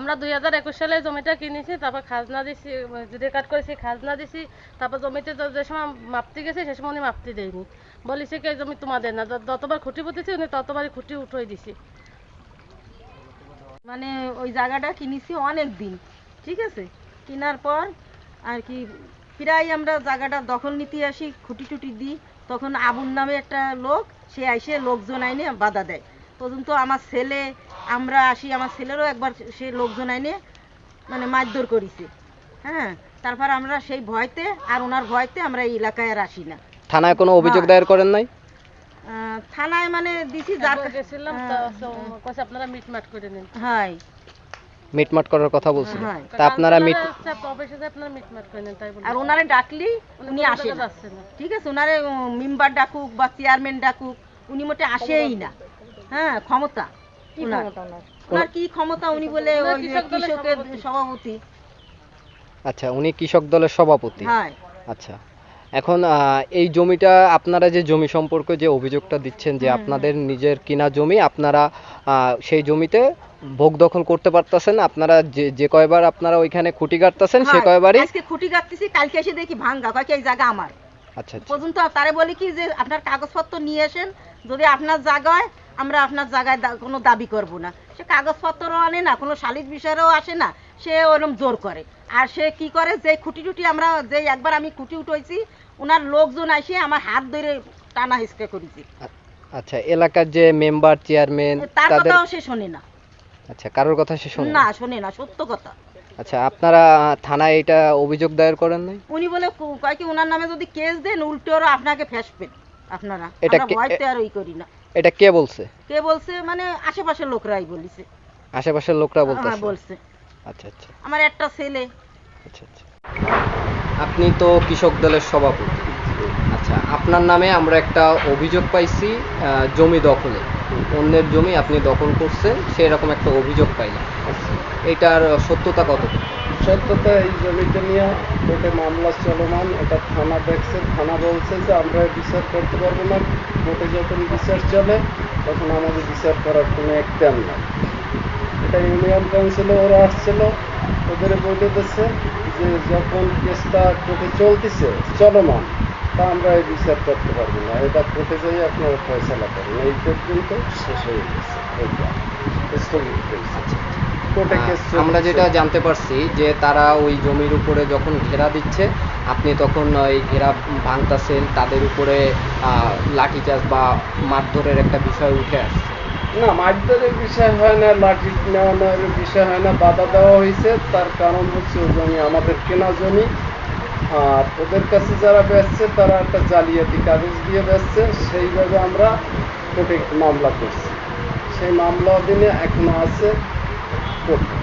আমরা 2021 সালে জমিটা কিনেছি, তারপর খাজনা দিছি, রেকর্ড করেছি, খাজনা দিছি। তারপর জমিতে যে সময় মাপতে গেছি সে সময় উনি মাপতে দেয়নি, বলিছে কি এই জমি তোমাদের না, যতবার খুঁটি পুঁতেছি উনি ততবারই খুঁটি উঠোই দিছি। মানে ওই জায়গাটা কিনেছি অনেক দিন, ঠিক আছে, কেনার পর আর কি প্রায় আমরা জায়গাটা দখল নিতে আসি, খুঁটি টুটি দিই, তখন আবুল নামে একটা লোক, সে আইসে লোকজন আইনে বাধা দেয়। পর্যন্ত আমার ছেলে, আমরা আসি, আমার ছেলেরও একবার সে লোকজন আইনে মানে মারধর করেছে। হ্যাঁ, তারপর আমরা সেই ভয়তে আর ওনার ভয়তে আমরা এই এলাকায় আর আসি না। থানায় কোনো অভিযোগ দায়ের করেন নাই? থানায় মানে দিছি, গেছিলাম, কইছে আপনারা মিটমাট করে নিন। হয়, মিটমাট করার কথা বলছিল। হ্যাঁ। তা আপনারা অফিসে যে আপনারা মিটমাট করে নিন তাই বলে। আর ওনারে ডাকলি উনি আসে না, ঠিক আছে, ওনারে মেম্বার ডাকুক বা চেয়ারম্যান ডাকুক, উনি মোটে আসেই না। হ্যাঁ, ক্ষমতা ওনার কি ক্ষমতা, উনি বলে কৃষকের সভাপতি। আচ্ছা, উনি কৃষক দলের সভাপতি। হ্যাঁ। আচ্ছা, এখন এই জমিটা আপনারা যে জমি সম্পর্কে যে অভিযোগটা দিচ্ছেন যে আপনাদের নিজের কিনা জমি, আপনারা সেই জমিতে ভোগ দখল করতে পারতেছেন, আপনারা যে কয়বার আপনারা ওইখানে খুঁটি গাড়তেছেন সে কয়বারই আজকে খুঁটি গাড়তেছি, কালকে এসে দেখি ভাঙা, কয় কি এই জায়গা আমার। আচ্ছা, পর্যন্ত তারে বলি কি যে আপনার কাগজপত্র নিয়ে আসেন, যদি আপনার জায়গায়, আমরা আপনার জায়গায় কোনো দাবি করব না। সে কাগজপত্রও আনে না, কোনো সালিশ বিষয়েও আসে না, সে ওরকম জোর করে। আর সে কি করে, যে খুঁটি টুটি আমরা, যে একবার আমি খুঁটি উঠাইছি, ওনার লোকজন আসে আমার হাত ধরে টানা হিসকে করেছি। আচ্ছা, এলাকার যে মেম্বার চেয়ারম্যান তার কথাও সে শোনে না। আচ্ছা, কারোর কথা সে শোনে না, শোনে না, সত্য কথা। আচ্ছা, আপনারা থানায় এটা অভিযোগ দায়ের করেন নাই? উনি বলে কয় কি ওনার নামে যদি কেস দেন উল্টো ওরা আপনাকে ফেসবেন, আপনারা। এটা আমরা ভয়তে আর ওই করি না। এটা কে বলছে? কে বলছে মানে আশেপাশের লোকরাই বলিছে। আশেপাশের লোকরা বলতেছে? হ্যাঁ, বলছে। আচ্ছা আচ্ছা, আমার একটা ছেলে। আচ্ছা আচ্ছা, আপনি তো কৃষক দলের সভাপতি। আচ্ছা, আপনার নামে আমরা একটা অভিযোগ পাইছি, জমি দখলে, অন্যের জমি আপনি দখল করছেন, সেরকম একটা অভিযোগ পাইলাম। এটার সত্যতা কত? সত্যতা, এই জমিটা নিয়ে কোর্টে মামলা চলমান, এটা থানা দেখছে, থানা বলছে যে আমরা বিচার করতে পারবো না, কোর্টে যখন বিচার চলে তখন আমাদের বিচার করার কোনো একটাম নাই। এটা ইউনিয়ন কাউন্সিলে ওরা আসছিল, ওদের বলে দিচ্ছে যে যখন কেসটা কোর্টে চলতেছে, চলমান, তা আমরা এই বিচার করতে পারবো না, এটা কোর্টে যাই আপনারা ফয়সালা করেন। এই পর্যন্ত শেষ হয়ে গেছে, এইটা স্থগিত হয়েছে। আমরা যেটা জানতে পারছি যে তারা ওই জমির উপরে যখন ঘেরা দিচ্ছে, আপনি তখন ওই ঘেরা ভাঙতেছেন, তাদের উপরে লাঠিচার্জ বা মারধরের একটা বিষয় উঠে আসছে। না, মারধরের বিষয় হয় না, লাঠি নেওয়ানোর বিষয় হয় না, বাধা দেওয়া হয়েছে। তার কারণ হচ্ছে ওই জমি আমাদের কেনা জমি, আর ওদের কাছে যারা বেচছে তারা একটা জালিয়াতি কাগজ দিয়ে বেচছে, সেইভাবে আমরা কোর্টে মামলা করছি। সেই মামলা অধীনে এখনো আছে কোর্টে।